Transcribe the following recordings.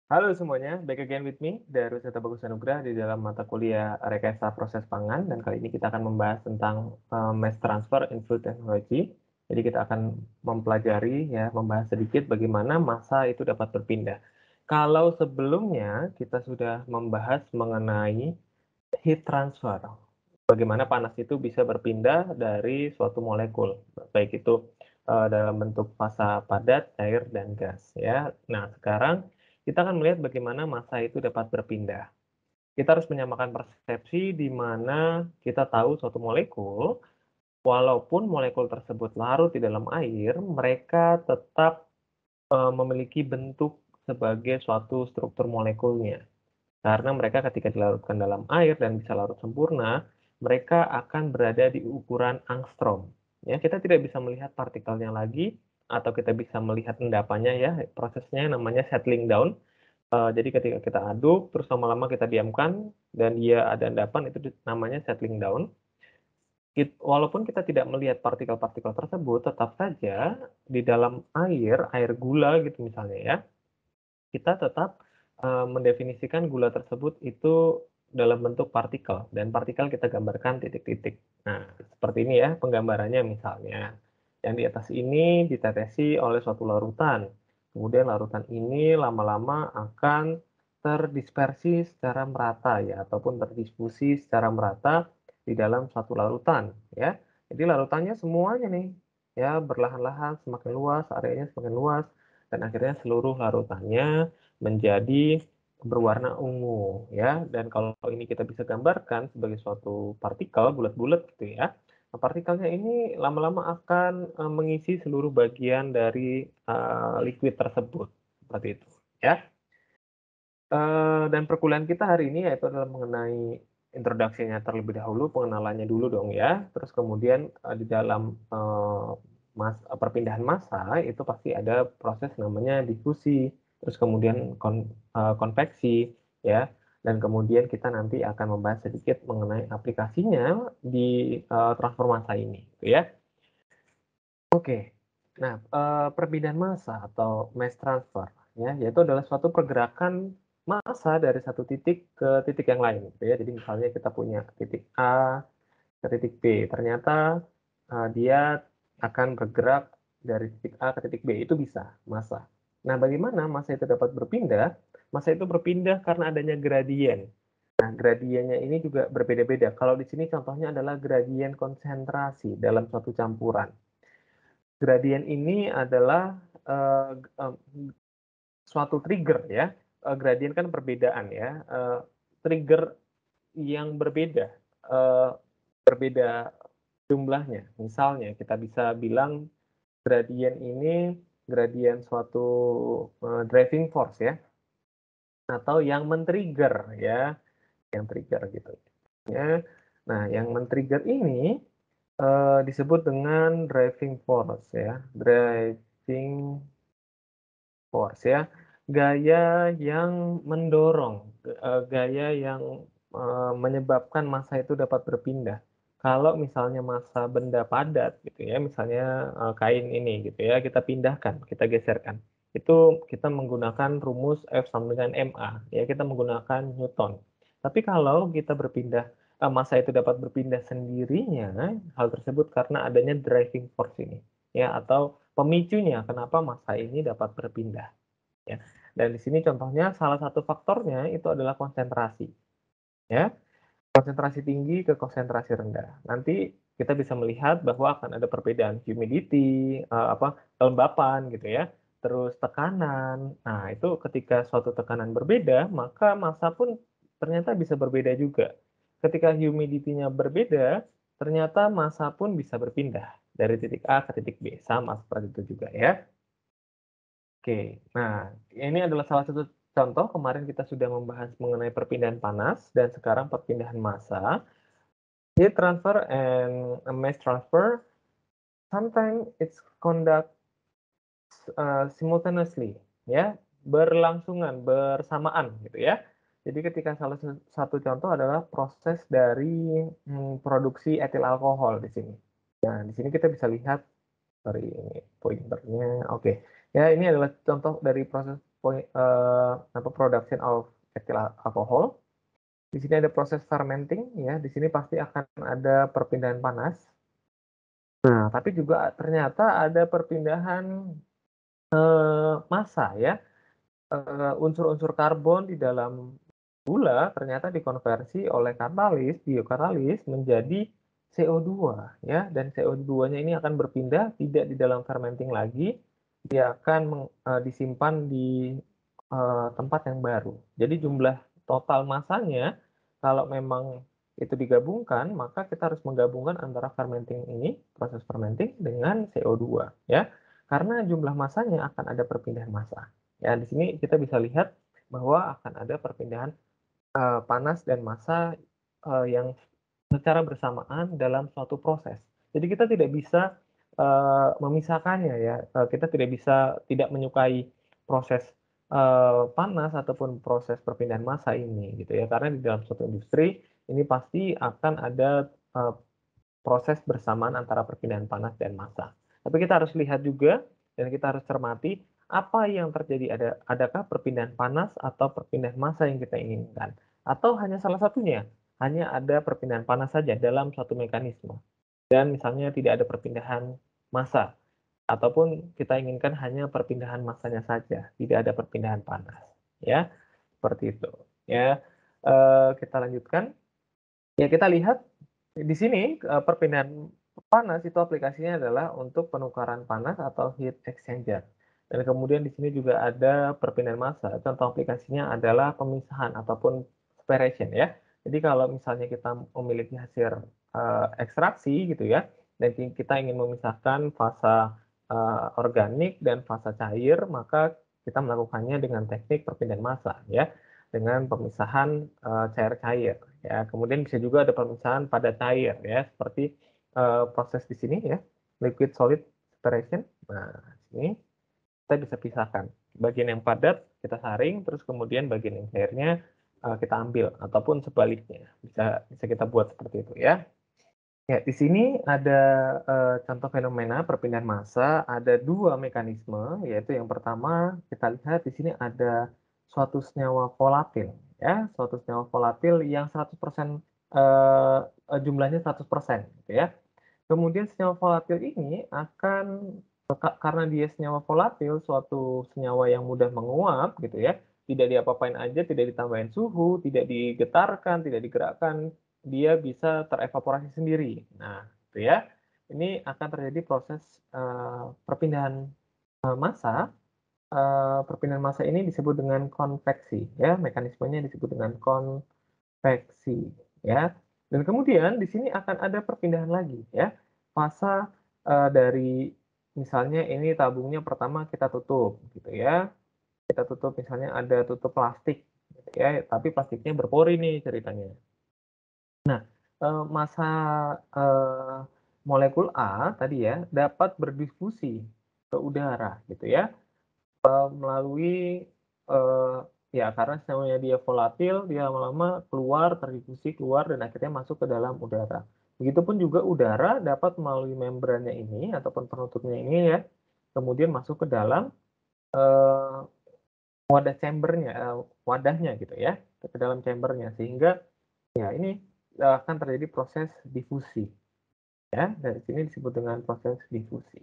Halo semuanya, back again with me, Daruseta Bagus Anugrah di dalam mata kuliah Rekayasa Proses Pangan, dan kali ini kita akan membahas tentang mass transfer in food technology. Jadi kita akan mempelajari ya, membahas sedikit bagaimana massa itu dapat berpindah. Kalau sebelumnya kita sudah membahas mengenai heat transfer, bagaimana panas itu bisa berpindah dari suatu molekul, baik itu dalam bentuk fasa padat, cair, dan gas ya. Nah, sekarang kita akan melihat bagaimana massa itu dapat berpindah. Kita harus menyamakan persepsi di mana kita tahu suatu molekul, walaupun molekul tersebut larut di dalam air, mereka tetap memiliki bentuk sebagai suatu struktur molekulnya. Karena mereka ketika dilarutkan dalam air dan bisa larut sempurna, mereka akan berada di ukuran angstrom. Ya, kita tidak bisa melihat partikelnya lagi, atau kita bisa melihat endapannya ya, prosesnya namanya settling down. Jadi ketika kita aduk, terus lama-lama kita diamkan, dan dia ada endapan, itu namanya settling down. Walaupun kita tidak melihat partikel-partikel tersebut, tetap saja di dalam air gula gitu misalnya ya, kita tetap mendefinisikan gula tersebut itu dalam bentuk partikel, dan partikel kita gambarkan titik-titik. Nah, seperti ini ya penggambarannya misalnya. Yang di atas ini ditetesi oleh suatu larutan. Kemudian larutan ini lama-lama akan terdispersi secara merata ya, ataupun terdisfusi secara merata di dalam suatu larutan ya. Jadi larutannya semuanya nih ya berlahan-lahan semakin luas, areanya semakin luas, dan akhirnya seluruh larutannya menjadi berwarna ungu ya, dan kalau ini kita bisa gambarkan sebagai suatu partikel bulat-bulat gitu ya. Nah, partikelnya ini lama-lama akan mengisi seluruh bagian dari liquid tersebut seperti itu ya. Dan perkuliahan kita hari ini yaitu adalah mengenai introduksinya terlebih dahulu, pengenalannya dulu dong ya. Terus kemudian di dalam perpindahan massa itu pasti ada proses namanya difusi, terus kemudian konveksi ya. Dan kemudian kita nanti akan membahas sedikit mengenai aplikasinya di transfer massa ini, gitu ya. Oke. Nah, perpindahan massa atau mass transfer ya, yaitu adalah suatu pergerakan massa dari satu titik ke titik yang lain, gitu ya. Jadi misalnya kita punya titik A ke titik B, ternyata dia akan bergerak dari titik A ke titik B, itu bisa massa. Nah, bagaimana massa itu dapat berpindah? Massa itu berpindah karena adanya gradien. Nah, gradiennya ini juga berbeda-beda. Kalau di sini contohnya adalah gradien konsentrasi dalam suatu campuran. Gradien ini adalah suatu trigger ya. Gradien kan perbedaan ya. Trigger yang berbeda, berbeda jumlahnya. Misalnya kita bisa bilang gradien ini gradien suatu driving force ya, atau yang men-trigger ya, yang trigger gitu ya. Nah, yang men-trigger ini disebut dengan driving force ya, driving force ya, gaya yang mendorong, gaya yang menyebabkan massa itu dapat berpindah. Kalau misalnya massa benda padat gitu ya, misalnya kain ini gitu ya, kita pindahkan, kita geserkan, itu kita menggunakan rumus F sama dengan ma ya, kita menggunakan Newton. Tapi kalau kita berpindah, massa itu dapat berpindah sendirinya, hal tersebut karena adanya driving force ini ya, atau pemicunya kenapa massa ini dapat berpindah ya. Dan di sini contohnya salah satu faktornya itu adalah konsentrasi ya. Konsentrasi tinggi ke konsentrasi rendah. Nanti kita bisa melihat bahwa akan ada perbedaan humidity, kelembapan gitu ya. Terus tekanan. Nah, itu ketika suatu tekanan berbeda, maka massa pun ternyata bisa berbeda juga. Ketika humidity-nya berbeda, ternyata massa pun bisa berpindah dari titik A ke titik B. Sama seperti itu juga ya. Oke, nah ini adalah salah satu contoh. Kemarin kita sudah membahas mengenai perpindahan panas dan sekarang perpindahan massa. Heat transfer and mass transfer, sometimes it's conduct simultaneously, ya, berlangsungan, bersamaan gitu ya. Jadi ketika salah satu contoh adalah proses dari produksi etil alkohol di sini. Nah, di sini kita bisa lihat, sorry ini pointernya, oke. Ya, ini adalah contoh dari proses production of ethyl alcohol. Di sini ada proses fermenting ya, di sini pasti akan ada perpindahan panas. Nah, tapi juga ternyata ada perpindahan massa ya. Unsur-unsur karbon di dalam gula ternyata dikonversi oleh katalis, biokatalis menjadi CO2 ya, dan CO2-nya ini akan berpindah tidak di dalam fermenting lagi, dia akan disimpan di tempat yang baru. Jadi jumlah total massanya kalau memang itu digabungkan, maka kita harus menggabungkan antara fermenting ini, proses fermenting dengan CO2 ya. Karena jumlah massanya akan ada perpindahan massa. Ya, di sini kita bisa lihat bahwa akan ada perpindahan panas dan massa yang secara bersamaan dalam suatu proses. Jadi kita tidak bisa memisahkannya ya. Kita tidak bisa tidak menyukai proses panas ataupun proses perpindahan massa ini gitu ya. Karena di dalam suatu industri ini pasti akan ada proses bersamaan antara perpindahan panas dan massa. Tapi kita harus lihat juga dan kita harus cermati apa yang terjadi, adakah perpindahan panas atau perpindahan massa yang kita inginkan, atau hanya salah satunya, hanya ada perpindahan panas saja dalam suatu mekanisme, dan misalnya tidak ada perpindahan massa, ataupun kita inginkan hanya perpindahan massanya saja, tidak ada perpindahan panas, ya seperti itu. Ya, kita lanjutkan. Ya kita lihat di sini perpindahan panas itu aplikasinya adalah untuk penukaran panas atau heat exchanger. Dan kemudian di sini juga ada perpindahan massa. Contoh aplikasinya adalah pemisahan ataupun separation ya. Jadi kalau misalnya kita memiliki hasil ekstraksi gitu ya, dan kita ingin memisahkan fasa organik dan fasa cair, maka kita melakukannya dengan teknik perpindahan massa ya, dengan pemisahan cair-cair ya. Kemudian bisa juga ada pemisahan padat cair ya, seperti proses di sini ya, liquid solid separation. Nah, sini kita bisa pisahkan. Bagian yang padat kita saring, terus kemudian bagian yang cairnya kita ambil, ataupun sebaliknya. Bisa kita buat seperti itu ya. Ya, di sini ada contoh fenomena perpindahan massa, ada dua mekanisme, yaitu yang pertama kita lihat di sini ada suatu senyawa volatil, ya, suatu senyawa volatil yang 100% jumlahnya 100% gitu ya. Kemudian senyawa volatil ini akan karena dia senyawa volatil, suatu senyawa yang mudah menguap gitu ya, tidak diapa-apain aja, tidak ditambahin suhu, tidak digetarkan, tidak digerakkan, dia bisa terevaporasi sendiri. Nah, itu ya. Ini akan terjadi proses perpindahan massa. Perpindahan massa ini disebut dengan konveksi, ya. Mekanismenya disebut dengan konveksi, ya. Dan kemudian di sini akan ada perpindahan lagi, ya. Fasa dari misalnya ini tabungnya pertama kita tutup, gitu ya. Kita tutup misalnya ada tutup plastik, gitu ya. Tapi plastiknya berpori nih ceritanya. Nah, massa molekul A tadi ya, dapat berdifusi ke udara gitu ya, melalui, ya karena semuanya dia volatil, dia lama-lama keluar, terdifusi keluar dan akhirnya masuk ke dalam udara. Begitupun juga udara dapat melalui membrannya ini ataupun penutupnya ini ya, kemudian masuk ke dalam, wadah chamber-nya, wadahnya gitu ya, ke dalam chamber-nya sehingga ya ini akan terjadi proses difusi. Ya, dari sini disebut dengan proses difusi.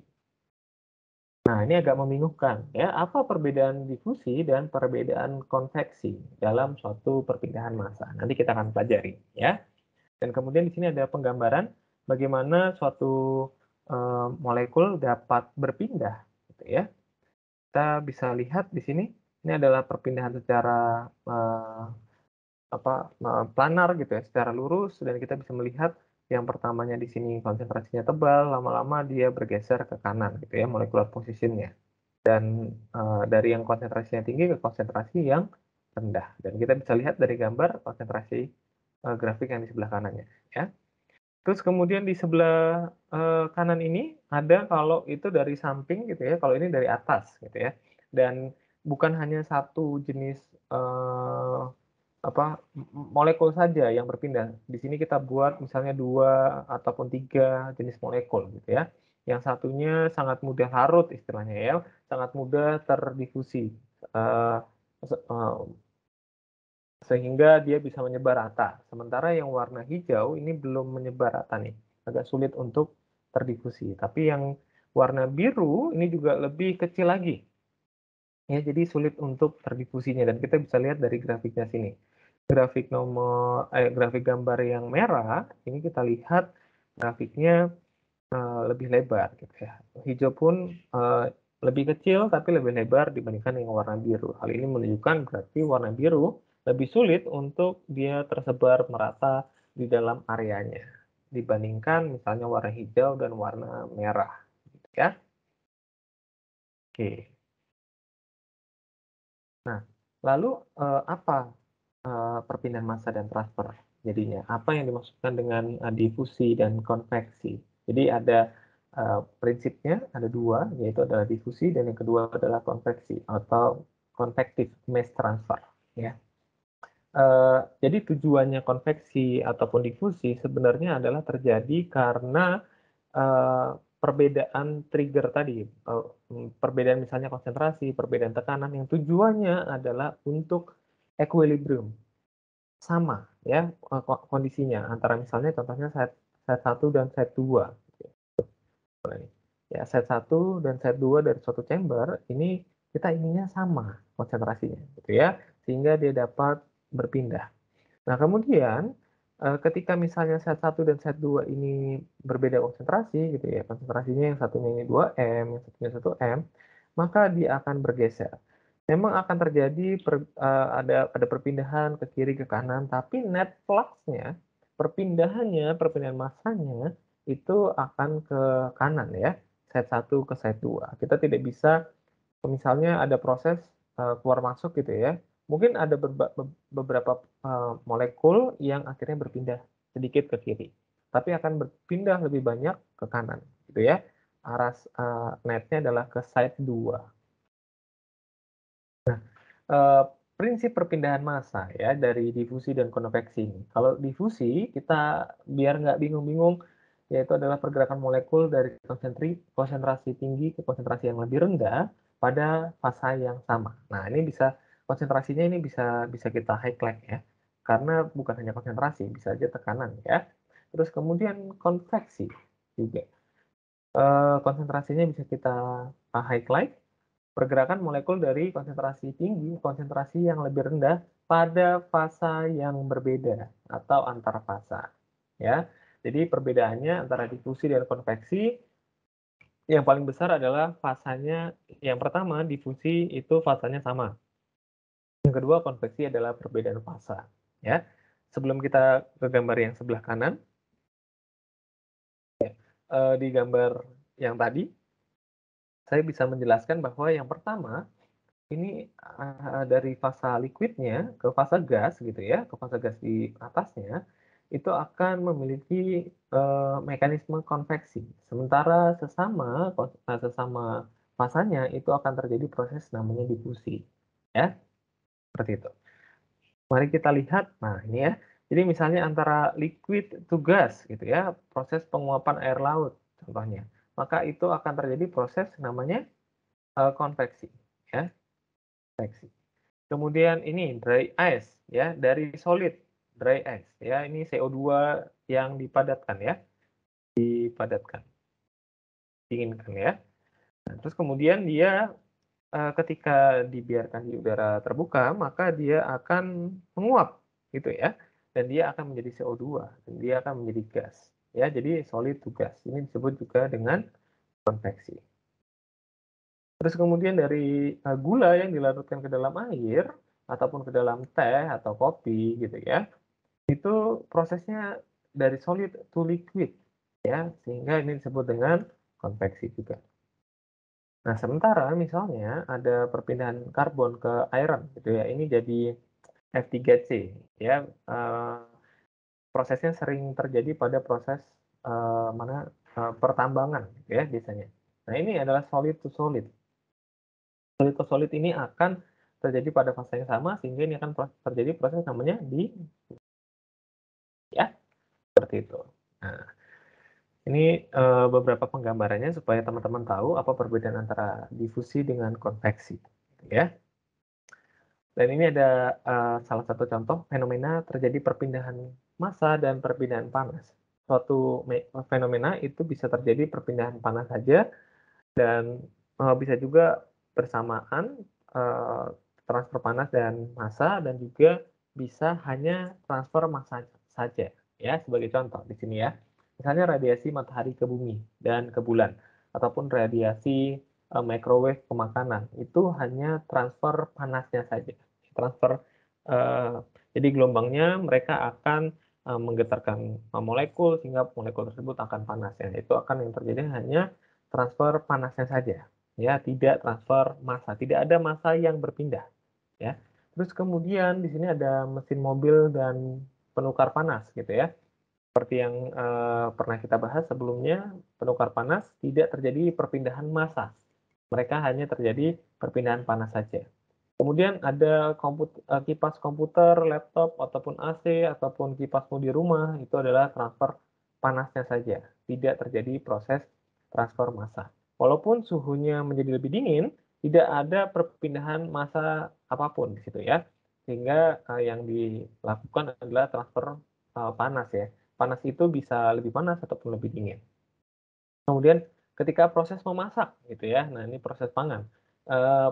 Nah, ini agak membingungkan ya, apa perbedaan difusi dan perbedaan konveksi dalam suatu perpindahan massa? Nanti kita akan pelajari ya. Dan kemudian di sini ada penggambaran bagaimana suatu molekul dapat berpindah gitu ya. Kita bisa lihat di sini, ini adalah perpindahan secara planar gitu ya, secara lurus, dan kita bisa melihat yang pertamanya di sini konsentrasinya tebal, lama-lama dia bergeser ke kanan gitu ya, molecular position-nya. Dan dari yang konsentrasinya tinggi ke konsentrasi yang rendah. Dan kita bisa lihat dari gambar konsentrasi grafik yang di sebelah kanannya ya. Terus kemudian di sebelah kanan ini ada kalau itu dari samping gitu ya, kalau ini dari atas gitu ya. Dan bukan hanya satu jenis molekul saja yang berpindah. Di sini kita buat misalnya 2 ataupun 3 jenis molekul gitu ya. Yang satunya sangat mudah larut istilahnya ya, sangat mudah terdifusi. uh, sehingga dia bisa menyebar rata. Sementara yang warna hijau ini belum menyebar rata nih, agak sulit untuk terdifusi. Tapi yang warna biru ini juga lebih kecil lagi. Ya, jadi sulit untuk terdifusinya dan kita bisa lihat dari grafiknya sini. Grafik gambar yang merah ini kita lihat grafiknya lebih lebar gitu ya. Hijau pun lebih kecil tapi lebih lebar dibandingkan yang warna biru. Hal ini menunjukkan berarti warna biru lebih sulit untuk dia tersebar merata di dalam areanya dibandingkan misalnya warna hijau dan warna merah gitu ya. Oke. Nah, lalu apa perpindahan massa dan transfer jadinya? Apa yang dimaksudkan dengan difusi dan konveksi? Jadi ada prinsipnya ada dua, yaitu adalah difusi dan yang kedua adalah konveksi atau convective mass transfer. Ya. Jadi tujuannya konveksi ataupun difusi sebenarnya adalah terjadi karena perbedaan trigger tadi, perbedaan misalnya konsentrasi, perbedaan tekanan yang tujuannya adalah untuk equilibrium, sama ya kondisinya antara misalnya contohnya set 1 dan set 2. Ya, set 1 dan set 2 dari suatu chamber ini kita inginnya sama konsentrasinya gitu ya, sehingga dia dapat berpindah. Nah, kemudian ketika misalnya set 1 dan set 2 ini berbeda konsentrasi gitu ya, konsentrasinya yang satunya ini 2M, yang satunya 1M, maka dia akan bergeser. Memang akan terjadi ada perpindahan ke kiri ke kanan, tapi net flux-nya, perpindahan massanya itu akan ke kanan ya, set 1 ke set 2. Kita tidak bisa misalnya ada proses keluar masuk gitu ya, mungkin ada beberapa molekul yang akhirnya berpindah sedikit ke kiri, tapi akan berpindah lebih banyak ke kanan gitu ya. Arah netnya adalah ke side 2. Prinsip perpindahan massa ya dari difusi dan konveksi ini. Kalau difusi kita biar nggak bingung-bingung, yaitu adalah pergerakan molekul dari konsentrasi tinggi ke konsentrasi yang lebih rendah pada fasa yang sama. Nah, ini bisa konsentrasinya ini bisa kita highlight ya. Karena bukan hanya konsentrasi, bisa aja tekanan ya. Terus kemudian konveksi juga. Konsentrasinya bisa kita highlight, pergerakan molekul dari konsentrasi tinggi, konsentrasi yang lebih rendah pada fasa yang berbeda atau antar fasa. Ya, jadi perbedaannya antara difusi dan konveksi yang paling besar adalah fasanya. Yang pertama difusi itu fasanya sama. Yang kedua konveksi adalah perbedaan fasa. Ya, sebelum kita ke gambar yang sebelah kanan, di gambar yang tadi saya bisa menjelaskan bahwa yang pertama ini dari fasa liquidnya ke fasa gas gitu ya, ke fasa gas di atasnya, itu akan memiliki mekanisme konveksi. Sementara sesama fasanya itu akan terjadi proses namanya difusi. Ya, seperti itu. Mari kita lihat, nah ini ya, jadi misalnya antara liquid to gas gitu ya, proses penguapan air laut contohnya, maka itu akan terjadi proses namanya konveksi. Ya, konveksi. Kemudian ini dry ice ya, dari solid dry ice ya, ini CO2 yang dipadatkan ya, dipadatkan, dinginkan ya. Nah, terus kemudian dia ketika dibiarkan di udara terbuka, maka dia akan menguap gitu ya. Dan dia akan menjadi CO2 dan dia akan menjadi gas ya. Jadi solid to gas. Ini disebut juga dengan konveksi. Terus kemudian dari gula yang dilarutkan ke dalam air ataupun ke dalam teh atau kopi gitu ya, itu prosesnya dari solid to liquid ya, sehingga ini disebut dengan konveksi juga. Nah, sementara misalnya ada perpindahan karbon ke iron gitu ya, ini jadi F3C ya, prosesnya sering terjadi pada proses pertambangan gitu ya biasanya. Nah, ini adalah solid to solid. Solid to solid ini akan terjadi pada fase yang sama sehingga ini akan terjadi proses namanya di ya, seperti itu. Nah, ini beberapa penggambarannya supaya teman-teman tahu apa perbedaan antara difusi dengan konveksi, ya. Dan ini ada salah satu contoh fenomena terjadi perpindahan massa dan perpindahan panas. Suatu fenomena itu bisa terjadi perpindahan panas saja dan bisa juga bersamaan eee, transfer panas dan massa dan juga bisa hanya transfer massa saja ya, sebagai contoh di sini ya. Misalnya radiasi matahari ke bumi dan ke bulan ataupun radiasi, microwave ke makanan, itu hanya transfer panasnya saja. Transfer eee, jadi gelombangnya mereka akan, menggetarkan, molekul sehingga molekul tersebut akan panas ya. Itu akan yang terjadi hanya transfer panasnya saja, ya, tidak transfer massa, tidak ada massa yang berpindah, ya. Terus kemudian di sini ada mesin mobil dan penukar panas gitu ya. Seperti yang, pernah kita bahas sebelumnya, penukar panas tidak terjadi perpindahan massa, mereka hanya terjadi perpindahan panas saja. Kemudian ada kipas komputer, laptop, ataupun AC, ataupun kipasmu di rumah, itu adalah transfer panasnya saja, tidak terjadi proses transfer massa. Walaupun suhunya menjadi lebih dingin, tidak ada perpindahan massa apapun di situ ya. Sehingga, yang dilakukan adalah transfer, panas ya. Panas itu bisa lebih panas ataupun lebih dingin. Kemudian ketika proses memasak gitu ya, nah ini proses pangan,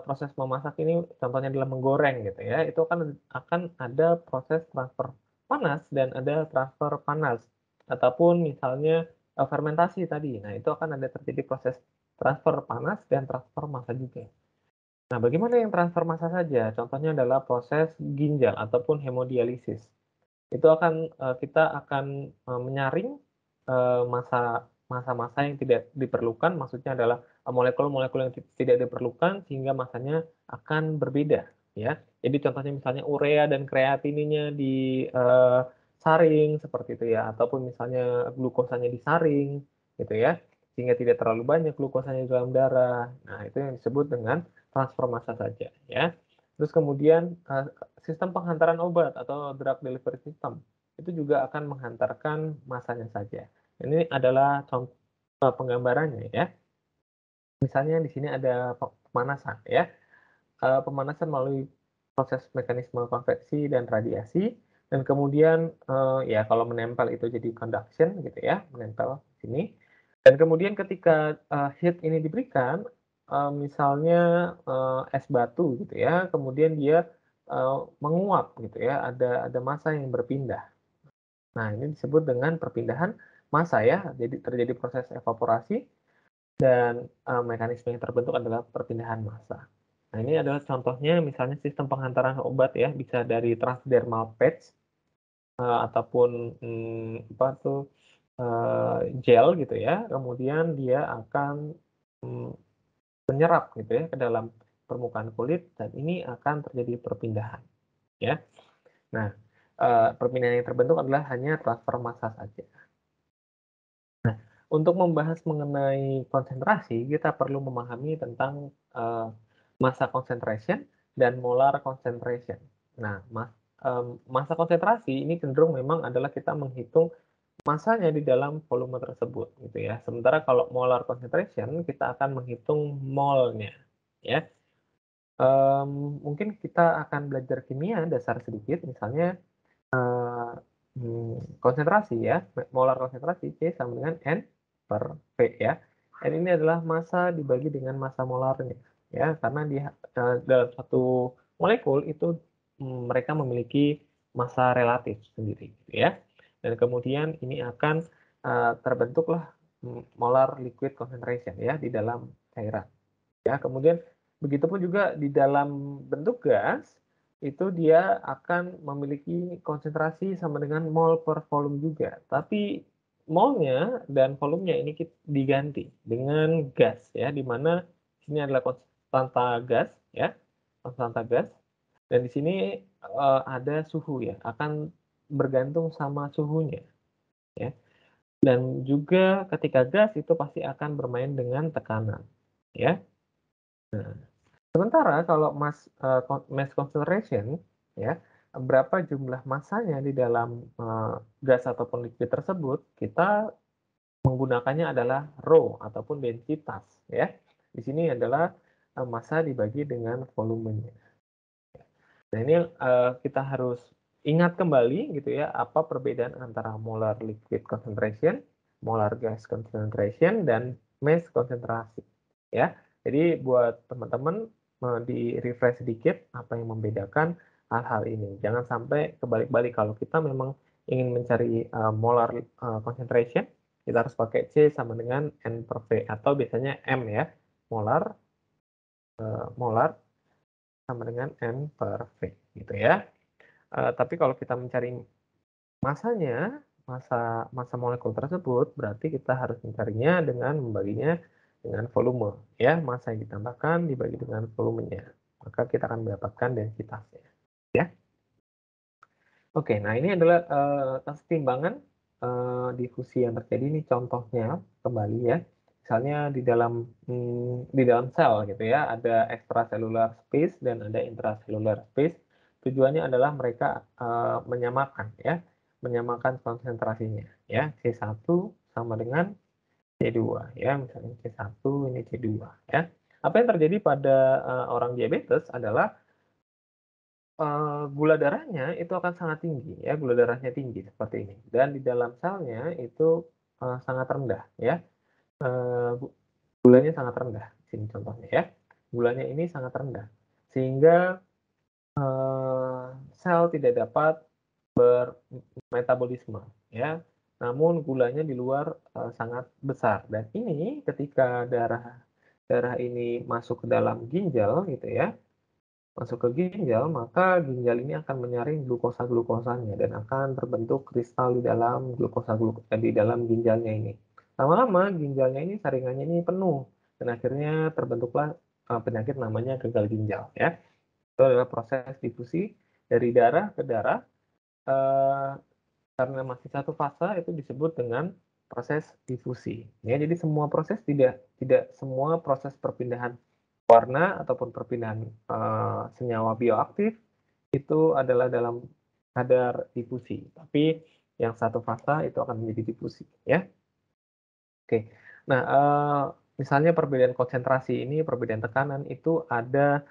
proses memasak ini contohnya adalah menggoreng gitu ya, itu akan ada proses transfer panas dan ada transfer panas, ataupun misalnya, fermentasi tadi. Nah itu akan ada terjadi proses transfer panas dan transfer massa juga. Nah bagaimana yang transfer massa saja? Contohnya adalah proses ginjal ataupun hemodialisis. Itu kita akan, menyaring, massa massa-massa yang tidak diperlukan, maksudnya adalah, molekul-molekul yang tidak diperlukan sehingga massanya akan berbeda, ya. Jadi contohnya misalnya urea dan kreatinina saring seperti itu ya, ataupun misalnya glukosanya disaring gitu ya, sehingga tidak terlalu banyak glukosanya di dalam darah. Nah, itu yang disebut dengan transfer massa saja, ya. Terus kemudian, sistem penghantaran obat atau drug delivery system, itu juga akan menghantarkan massanya saja. Ini adalah contoh penggambarannya ya. Misalnya di sini ada pemanasan ya, pemanasan melalui proses mekanisme konveksi dan radiasi, dan kemudian, ya kalau menempel itu jadi conduction gitu ya, menempel sini. Dan kemudian ketika, heat ini diberikan, misalnya, es batu gitu ya, kemudian dia, menguap gitu ya, ada massa yang berpindah. Nah, ini disebut dengan perpindahan massa ya, jadi terjadi proses evaporasi dan, mekanisme yang terbentuk adalah perpindahan massa. Nah, ini adalah contohnya misalnya sistem penghantaran obat ya, bisa dari transdermal patch, ataupun, apa tuh, gel gitu ya, kemudian dia akan, mmm, menyerap gitu ya ke dalam permukaan kulit dan ini akan terjadi perpindahan, ya. Nah, perpindahan yang terbentuk adalah hanya transfer massa saja. Untuk membahas mengenai konsentrasi, kita perlu memahami tentang, massa concentration dan molar concentration. Nah, massa konsentrasi ini cenderung memang adalah kita menghitung massanya di dalam volume tersebut, gitu ya. Sementara kalau molar concentration, kita akan menghitung molnya, ya. Mungkin kita akan belajar kimia dasar sedikit, misalnya, konsentrasi ya, molar konsentrasi C sama dengan N per V ya. N ini adalah massa dibagi dengan massa molarnya ya, karena dalam satu molekul itu, mereka memiliki massa relatif sendiri gitu ya. Dan kemudian ini akan, terbentuklah, molar liquid concentration ya di dalam cairan. Ya, kemudian begitupun juga di dalam bentuk gas, itu dia akan memiliki konsentrasi sama dengan mol per volume juga. Tapi molnya dan volumenya ini diganti dengan gas ya, di mana sini adalah konstanta gas ya, konstanta gas dan di sini, ada suhu ya, akan bergantung sama suhunya ya. Dan juga ketika gas itu pasti akan bermain dengan tekanan ya. Sementara kalau mass concentration ya, berapa jumlah massanya di dalam, gas ataupun liquid tersebut, kita menggunakannya adalah rho ataupun densitas ya. Di sini adalah, massa dibagi dengan volumenya. Nah, ini kita harus ingat kembali gitu ya, apa perbedaan antara molar liquid concentration, molar gas concentration, dan mass konsentrasi ya. Jadi buat teman-teman di-refresh sedikit apa yang membedakan hal-hal ini. Jangan sampai kebalik-balik, kalau kita memang ingin mencari molar concentration, kita harus pakai C sama dengan N per V, atau biasanya M ya, molar molar sama dengan N per V gitu ya. Tapi kalau kita mencari masanya, masa molekul tersebut, berarti kita harus mencarinya dengan membaginya dengan volume ya, massa yang ditambahkan dibagi dengan volumenya. Maka kita akan mendapatkan densitasnya ya. Oke, nah ini adalah kesetimbangan difusi yang terjadi. Ini contohnya kembali ya. Misalnya di dalam sel gitu ya, ada extracellular space dan ada intracellular space. Tujuannya adalah mereka menyamakan ya, menyamakan konsentrasinya ya. C1 sama dengan C2 ya, misalnya C1 ini C2 ya. Apa yang terjadi pada orang diabetes adalah gula darahnya itu akan sangat tinggi ya, gula darahnya tinggi seperti ini, dan di dalam selnya itu sangat rendah ya, gulanya sangat rendah. Sini contohnya ya, gulanya ini sangat rendah sehingga sel tidak dapat bermetabolisme ya, namun gulanya di luar sangat besar, dan ini ketika darah ini masuk ke dalam ginjal gitu ya, masuk ke ginjal, maka ginjal ini akan menyaring glukosa-glukosanya dan akan terbentuk kristal di dalam di dalam ginjalnya ini. Lama-lama ginjalnya ini, saringannya ini penuh, dan akhirnya terbentuklah penyakit namanya gagal ginjal ya. Itu adalah proses difusi dari darah ke darah, eh, karena masih satu fase itu disebut dengan proses difusi. Ya, jadi semua proses tidak semua proses perpindahan warna ataupun perpindahan senyawa bioaktif itu adalah dalam kadar difusi, tapi yang satu fase itu akan menjadi difusi ya. Oke. Nah, misalnya perbedaan konsentrasi ini, perbedaan tekanan itu ada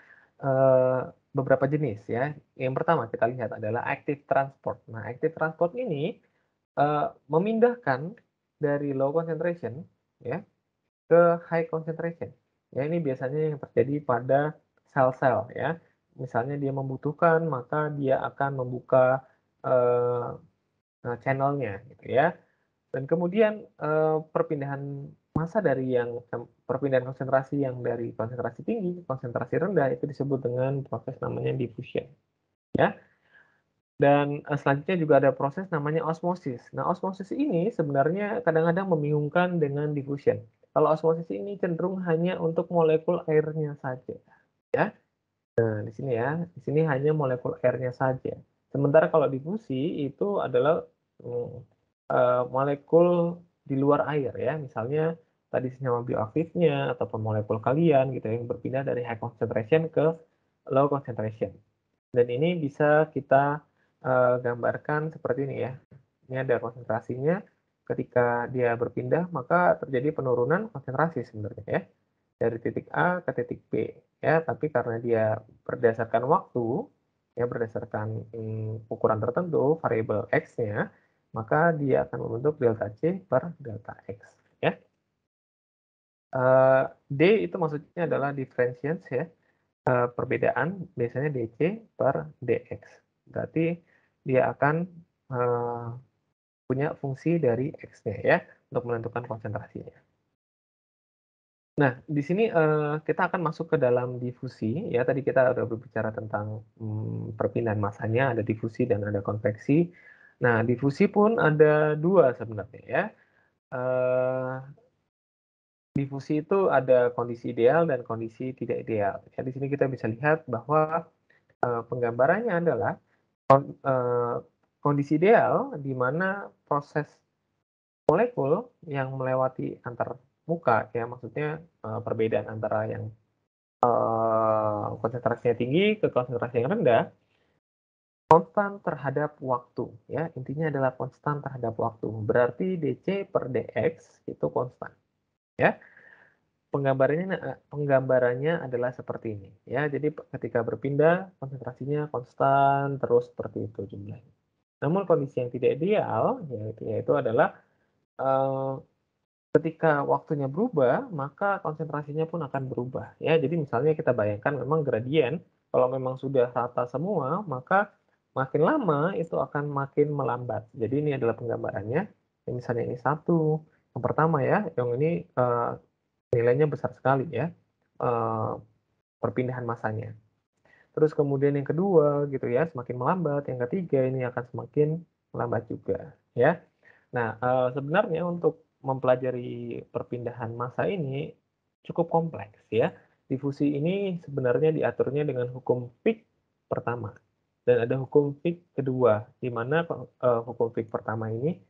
beberapa jenis ya. Yang pertama kita lihat adalah active transport. Nah, active transport ini memindahkan dari low concentration ya ke high concentration. Ya, ini biasanya yang terjadi pada sel-sel ya. Misalnya dia membutuhkan, maka dia akan membuka channelnya gitu ya. Dan kemudian perpindahan konsentrasi yang dari konsentrasi tinggi ke konsentrasi rendah itu disebut dengan proses namanya diffusion ya. Dan selanjutnya juga ada proses namanya osmosis. Nah, osmosis ini sebenarnya kadang-kadang membingungkan dengan diffusion. Kalau osmosis ini cenderung hanya untuk molekul airnya saja, ya. Nah, di sini ya, di sini hanya molekul airnya saja. Sementara kalau difusi itu adalah molekul di luar air ya, misalnya tadi senyawa bioaktifnya ataupun molekul kalian gitu yang berpindah dari high concentration ke low concentration. Dan ini bisa kita gambarkan seperti ini ya. Ini ada konsentrasinya. Ketika dia berpindah, maka terjadi penurunan konsentrasi sebenarnya ya. Dari titik A ke titik B ya. Tapi karena dia berdasarkan waktu, ya berdasarkan ukuran tertentu, variabel X-nya, maka dia akan membentuk delta C per delta X ya. D itu maksudnya adalah differentiance ya. Perbedaan biasanya dc per dx. Berarti dia akan punya fungsi dari x-nya ya untuk menentukan konsentrasinya. Nah, di sini kita akan masuk ke dalam difusi ya. Tadi kita sudah berbicara tentang perpindahan masanya, ada difusi dan ada konveksi. Nah, difusi pun ada dua sebenarnya ya. Difusi itu ada kondisi ideal dan kondisi tidak ideal. Ya, di sini kita bisa lihat bahwa penggambarannya adalah kondisi ideal di mana proses molekul yang melewati antar muka, ya maksudnya perbedaan antara yang konsentrasinya tinggi ke konsentrasi yang rendah, konstan terhadap waktu. Ya, intinya adalah konstan terhadap waktu. Berarti dc per dx itu konstan. Ya. Penggambarannya adalah seperti ini ya. Jadi ketika berpindah konsentrasinya konstan terus seperti itu jumlahnya. Namun kondisi yang tidak ideal yaitu adalah ketika waktunya berubah, maka konsentrasinya pun akan berubah ya. Jadi misalnya kita bayangkan memang gradien kalau memang sudah rata semua, maka makin lama itu akan makin melambat. Jadi ini adalah penggambarannya. Misalnya ini satu, yang pertama ya, yang ini nilainya besar sekali ya, perpindahan masanya. Terus kemudian yang kedua gitu ya, semakin melambat. Yang ketiga ini akan semakin melambat juga ya. Nah, sebenarnya untuk mempelajari perpindahan massa ini cukup kompleks ya. Difusi ini sebenarnya diaturnya dengan hukum Fick pertama dan ada hukum Fick kedua, di mana hukum Fick pertama ini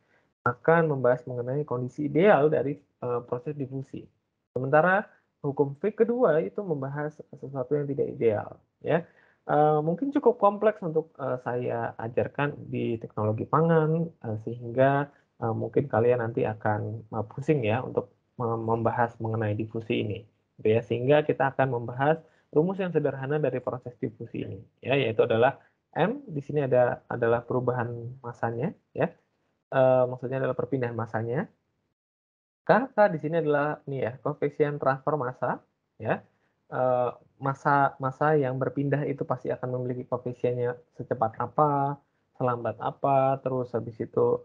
akan membahas mengenai kondisi ideal dari proses difusi. Sementara hukum Fick kedua itu membahas sesuatu yang tidak ideal ya. Mungkin cukup kompleks untuk saya ajarkan di teknologi pangan sehingga mungkin kalian nanti akan pusing ya untuk membahas mengenai difusi ini, gitu ya. Sehingga kita akan membahas rumus yang sederhana dari proses difusi ini, ya, yaitu adalah M di sini adalah perubahan masanya, ya, maksudnya adalah perpindahan masanya. K di sini adalah ini ya koefisien transfer massa, ya. Massa yang berpindah itu pasti akan memiliki koefisiennya secepat apa, selambat apa, terus habis itu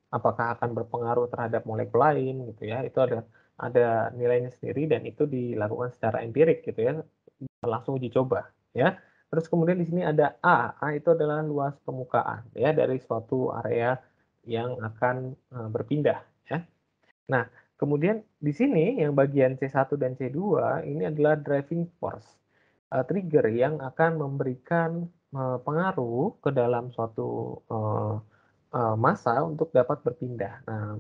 apakah akan berpengaruh terhadap molekul lain gitu ya. Itu ada nilainya sendiri dan itu dilakukan secara empirik gitu ya, langsung uji coba ya. Terus kemudian di sini ada A. A itu adalah luas permukaan ya dari suatu area yang akan berpindah ya. Nah, kemudian di sini yang bagian C1 dan C2 ini adalah driving force, trigger yang akan memberikan pengaruh ke dalam suatu massa untuk dapat berpindah. Nah,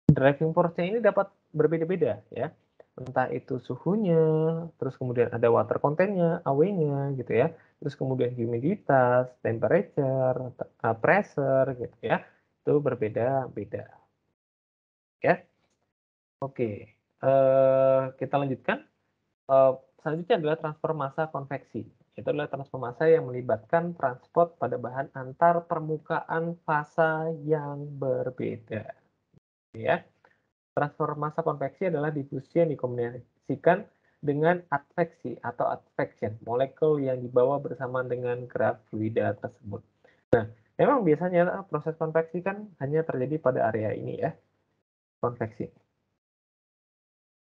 driving force-nya ini dapat berbeda-beda ya. Entah itu suhunya, terus kemudian ada water content-nya, AW-nya gitu ya. Terus kemudian humiditas, temperature, pressure gitu ya. Itu berbeda-beda. Ya. Oke, kita lanjutkan. Selanjutnya adalah transfer massa konveksi. Itu adalah transfer massa yang melibatkan transport pada bahan antar permukaan fasa yang berbeda. Ya. Transfer massa konveksi adalah difusi yang dikombinasikan dengan adveksi atau advection, molekul yang dibawa bersama dengan gerak fluida tersebut. Nah, memang biasanya proses konveksi kan hanya terjadi pada area ini ya, konveksi.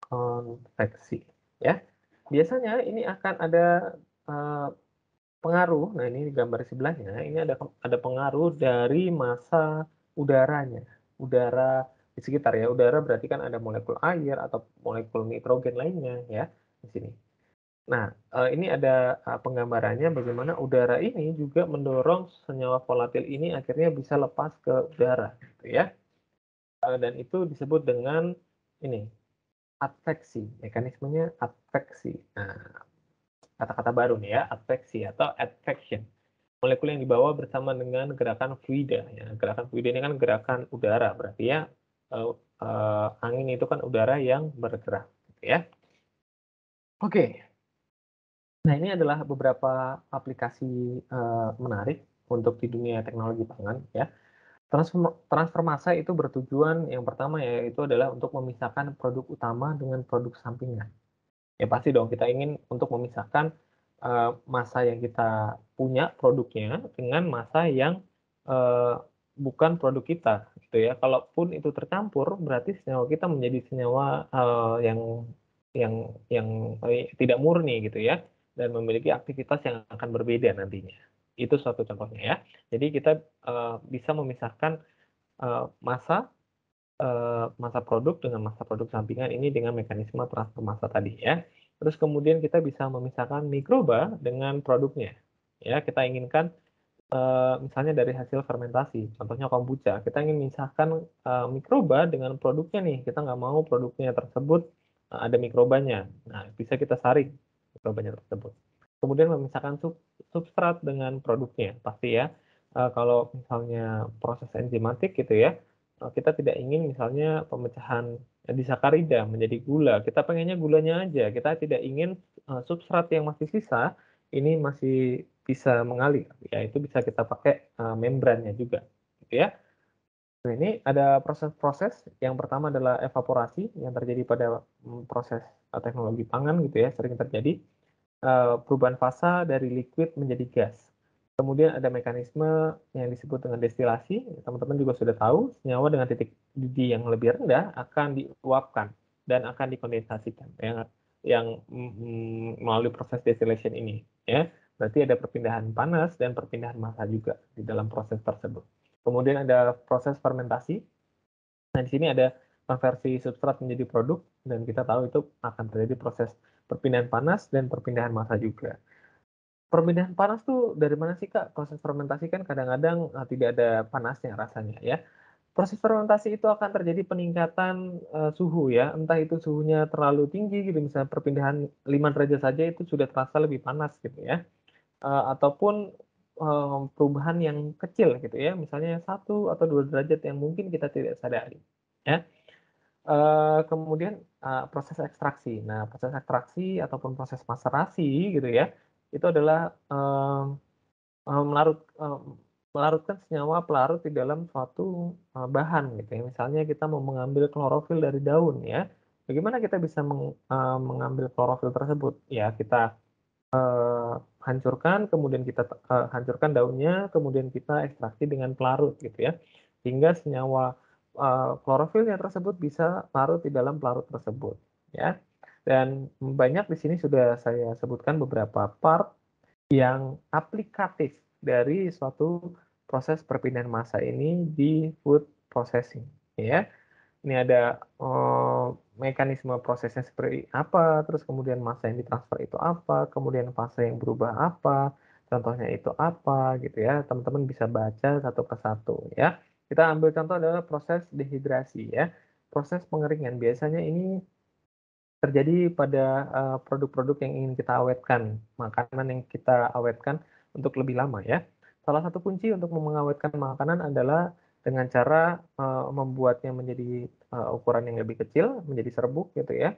Konveksi, ya. Biasanya ini akan ada pengaruh. Nah, ini gambar sebelahnya, ini ada pengaruh dari massa udaranya. Udara di sekitar ya. Udara berarti kan ada molekul air atau molekul nitrogen lainnya ya di sini. Nah, ini ada penggambarannya bagaimana udara ini juga mendorong senyawa volatil ini akhirnya bisa lepas ke udara gitu ya. Dan itu disebut dengan ini adveksi, mekanismenya adveksi. Nah, kata-kata baru nih ya, adveksi atau advection. Molekul yang dibawa bersama dengan gerakan fluida. Ya. Gerakan fluida ini kan gerakan udara, berarti ya angin itu kan udara yang bergerak. Gitu ya. Oke, nah ini adalah beberapa aplikasi menarik untuk di dunia teknologi pangan. Ya. Transfer massa itu bertujuan yang pertama yaitu adalah untuk memisahkan produk utama dengan produk sampingan. Ya pasti dong kita ingin untuk memisahkan massa yang kita punya produknya dengan massa yang bukan produk kita gitu ya. Kalaupun itu tercampur berarti senyawa kita menjadi senyawa yang tidak murni gitu ya dan memiliki aktivitas yang akan berbeda nantinya. Itu suatu contohnya ya. Jadi kita bisa memisahkan massa massa produk dengan massa produk sampingan ini dengan mekanisme transfer massa tadi ya. Terus kemudian kita bisa memisahkan mikroba dengan produknya. Ya, kita inginkan misalnya dari hasil fermentasi, contohnya kombucha, kita ingin memisahkan mikroba dengan produknya nih. Kita nggak mau produknya tersebut ada mikrobanya. Nah, bisa kita saring mikrobanya tersebut. Kemudian memisahkan substrat dengan produknya, pasti ya. Kalau misalnya proses enzimatik gitu ya, kita tidak ingin misalnya pemecahan disakarida menjadi gula. Kita pengennya gulanya aja, kita tidak ingin substrat yang masih sisa ini masih bisa mengalir, ya itu bisa kita pakai membrannya juga, gitu ya. Nah, ini ada proses-proses. Yang pertama adalah evaporasi yang terjadi pada proses teknologi pangan, gitu ya, sering terjadi perubahan fasa dari liquid menjadi gas. Kemudian ada mekanisme yang disebut dengan destilasi. Teman-teman juga sudah tahu, senyawa dengan titik didih yang lebih rendah akan diuapkan dan akan dikondensasikan yang melalui proses distillation ini, ya. Berarti ada perpindahan panas dan perpindahan massa juga di dalam proses tersebut. Kemudian ada proses fermentasi. Nah, di sini ada konversi substrat menjadi produk, dan kita tahu itu akan terjadi proses perpindahan panas dan perpindahan massa juga. Perpindahan panas tuh dari mana sih, Kak? Proses fermentasi kan kadang-kadang tidak ada panasnya rasanya, ya. Proses fermentasi itu akan terjadi peningkatan suhu, ya. Entah itu suhunya terlalu tinggi gitu, misalnya perpindahan 5 derajat saja itu sudah terasa lebih panas gitu ya. Ataupun perubahan yang kecil gitu ya, misalnya 1 atau 2 derajat yang mungkin kita tidak sadari, ya. Kemudian proses ekstraksi. Nah, proses ekstraksi ataupun proses maserasi gitu ya, itu adalah melarutkan senyawa pelarut di dalam suatu bahan gitu ya. Misalnya kita mau mengambil klorofil dari daun ya. Bagaimana kita bisa mengambil klorofil tersebut? Ya, kita hancurkan, kemudian kita hancurkan daunnya, kemudian kita ekstraksi dengan pelarut gitu ya. Hingga senyawa klorofilnya tersebut bisa larut di dalam pelarut tersebut ya. Dan banyak di sini sudah saya sebutkan beberapa part yang aplikatif dari suatu proses perpindahan massa ini di food processing ya. Ini ada mekanisme prosesnya seperti apa, terus kemudian massa yang ditransfer itu apa, kemudian fase yang berubah apa, contohnya itu apa gitu ya. Teman-teman bisa baca satu persatu ya. Kita ambil contoh adalah proses dehidrasi ya. Proses pengeringan biasanya ini terjadi pada produk-produk yang ingin kita awetkan, makanan yang kita awetkan untuk lebih lama ya. Salah satu kunci untuk mengawetkan makanan adalah dengan cara membuatnya menjadi ukuran yang lebih kecil, menjadi serbuk gitu ya.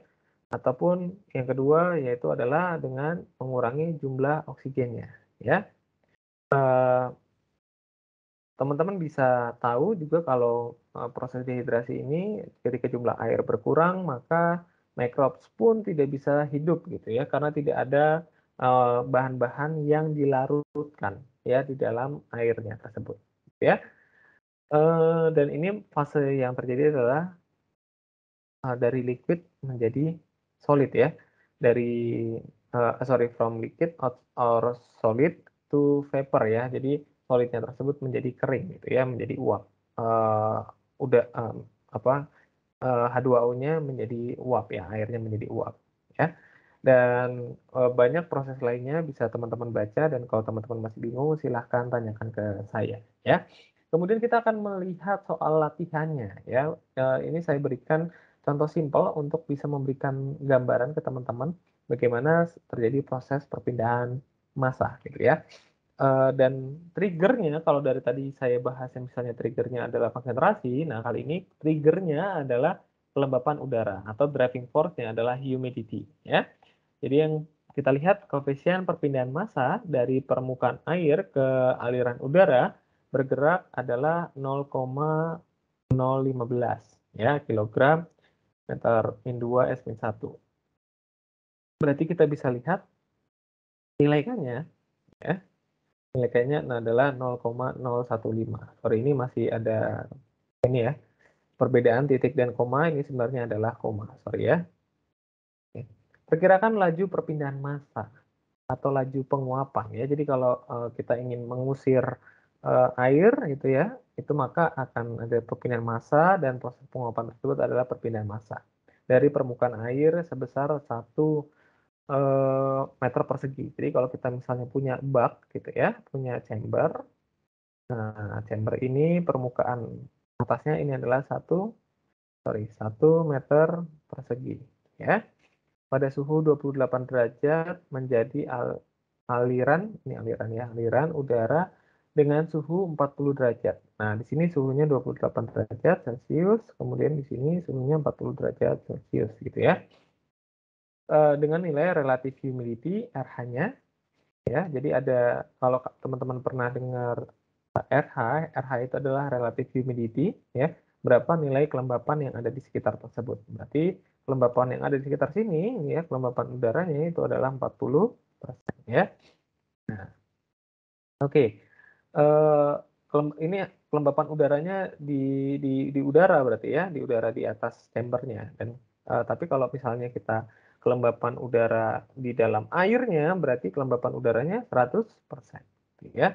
Ataupun yang kedua yaitu adalah dengan mengurangi jumlah oksigennya ya. Teman-teman bisa tahu juga kalau proses dehidrasi ini ketika jumlah air berkurang, maka microbes pun tidak bisa hidup gitu ya, karena tidak ada bahan-bahan yang dilarutkan ya di dalam airnya tersebut ya. Dan ini fase yang terjadi adalah dari liquid menjadi solid ya, dari from liquid or solid to vapor ya. Jadi solidnya tersebut menjadi kering gitu ya, menjadi uap. Udah apa H2O-nya menjadi uap ya, airnya menjadi uap ya. Dan banyak proses lainnya bisa teman-teman baca, dan kalau teman-teman masih bingung silahkan tanyakan ke saya ya. Kemudian kita akan melihat soal latihannya ya. Ini saya berikan contoh simpel untuk bisa memberikan gambaran ke teman-teman bagaimana terjadi proses perpindahan massa gitu ya. Dan triggernya kalau dari tadi saya bahas yang misalnya triggernya adalah konsentrasi, nah kali ini triggernya adalah kelembapan udara atau driving force-nya adalah humidity ya. Jadi yang kita lihat koefisien perpindahan massa dari permukaan air ke aliran udara bergerak adalah 0,015 ya kilogram meter min 2 S min 1. Berarti kita bisa lihat nilai K-nya ya. Nilai K-nya adalah 0,015. Sorry, ini masih ada ini ya. Perbedaan titik dan koma ini sebenarnya adalah koma. Sorry ya. Oke. Perkirakan laju perpindahan massa atau laju penguapan ya. Jadi kalau kita ingin mengusir air gitu ya, itu maka akan ada perpindahan massa, dan proses penguapan tersebut adalah perpindahan massa dari permukaan air sebesar 1 meter persegi. Jadi kalau kita misalnya punya bak gitu ya, punya chamber. Nah, chamber ini permukaan atasnya ini adalah 1 meter persegi ya. Pada suhu 28 derajat menjadi aliran, ini aliran ya, aliran udara dengan suhu 40 derajat. Nah, di sini suhunya 28 derajat Celcius, kemudian di sini suhunya 40 derajat Celcius gitu ya. Dengan nilai relative humidity RH-nya ya. Jadi ada, kalau teman-teman pernah dengar RH, RH itu adalah relative humidity ya. Berapa nilai kelembapan yang ada di sekitar tersebut. Berarti kelembapan yang ada di sekitar sini ya, kelembapan udaranya itu adalah 40% ya. Nah, oke. Ini kelembapan udaranya di udara berarti ya, di udara di atas chambernya. Dan tapi kalau misalnya kita kelembapan udara di dalam airnya, berarti kelembapan udaranya 100%. Ya,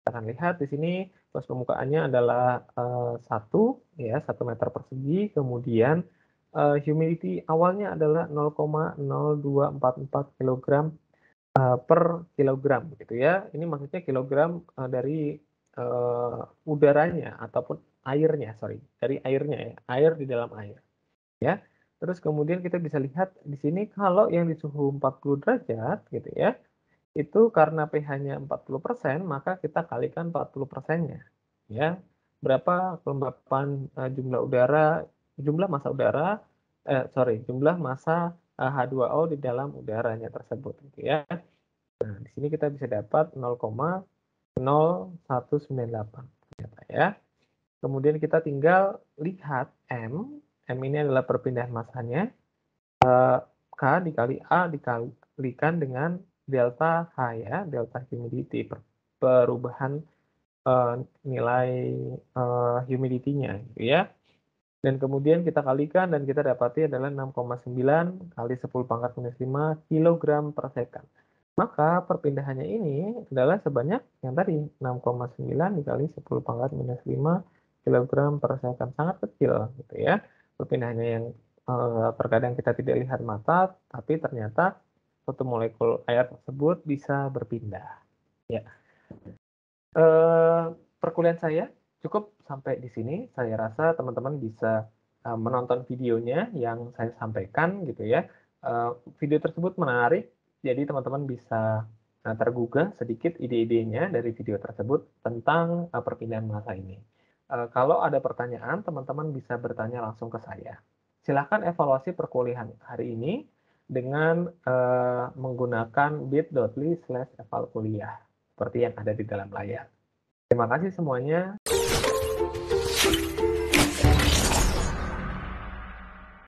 kita akan lihat di sini luas permukaannya adalah 1 meter persegi, kemudian humidity awalnya adalah 0,0244 kilogram per kilogram gitu ya. Ini maksudnya kilogram dari udaranya ataupun airnya, sorry, dari airnya ya, air di dalam air ya. Terus kemudian kita bisa lihat di sini kalau yang di suhu 40 derajat gitu ya, itu karena pH-nya 40%, maka kita kalikan 40%-nya ya. Berapa kelembapan jumlah massa udara, jumlah massa H2O di dalam udaranya tersebut gitu ya. Nah, di sini kita bisa dapat 0,0198 ternyata ya. Kemudian kita tinggal lihat M. M ini adalah perpindahan massanya. K dikali A dikalikan dengan delta H ya, delta humidity, perubahan nilai humidity-nya gitu ya. Dan kemudian kita kalikan dan kita dapati adalah 6,9 kali 10 pangkat minus 5 kilogram per second. Maka perpindahannya ini adalah sebanyak yang tadi 6,9 dikali 10 pangkat minus 5 kilogram per second. Sangat kecil gitu ya. Perpindahannya yang terkadang kita tidak lihat mata, tapi ternyata suatu molekul air tersebut bisa berpindah. Ya. Perkuliahan saya cukup sampai di sini. Saya rasa teman-teman bisa menonton videonya yang saya sampaikan gitu ya. Video tersebut menarik, jadi teman-teman bisa tergugah sedikit ide-idenya dari video tersebut tentang perpindahan massa ini. Kalau ada pertanyaan, teman-teman bisa bertanya langsung ke saya. Silahkan evaluasi perkuliahan hari ini dengan menggunakan bit.ly/evalkuliah seperti yang ada di dalam layar. Terima kasih semuanya.